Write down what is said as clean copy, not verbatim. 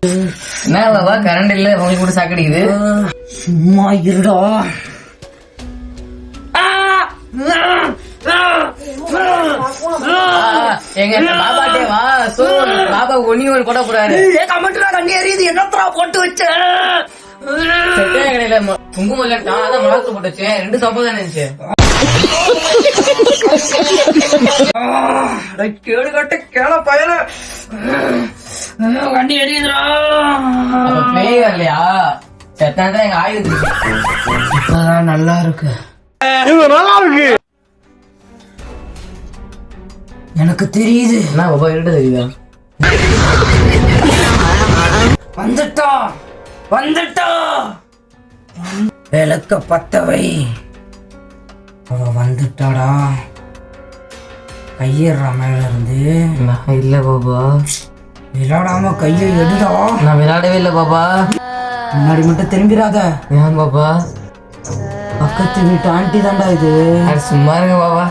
என்ன பாபா கரண்ட் இல்ல உங்களுக்கு கூட சாக்கடிக்குது. சும்மா இருடா. எங்க பாபாட்டே வா. பாபா ஒன்னியோல் கூட போறாரு. கண்ணி எறியுது. என்னத்தரா போட்டு வச்ச கடையில குங்குமம் இல்லட்டா அதான் மிளகு போட்டு வச்சேன். 2 சோப்பு தானே இருந்துச்சு. கேடு கட்ட கேள பயல. கண்ணி எறியுதுடா. பேய் வரலையா? செத்தான் எங்க ஆயுது. இப்பதான் நல்லா இருக்கு. எனக்கு தெரியுது. என்ன பாபா இருட்டு தெரியுதா? வந்துட்டா விளக்க பத்தவை. அவ வந்துட்டாடா. கையேறா மேல இருந்து. இல்ல பாபா விளையாடாம கையை எடுடா. நான் விளையாடவே இல்ல பாபா. முன்னாடி மட்டும் திரும்பிடாத. ஏன் பாபா? பக்கத்து வீட்டு ஆண்டி தாண்டா இது. சும்மா இருங்க பாபா.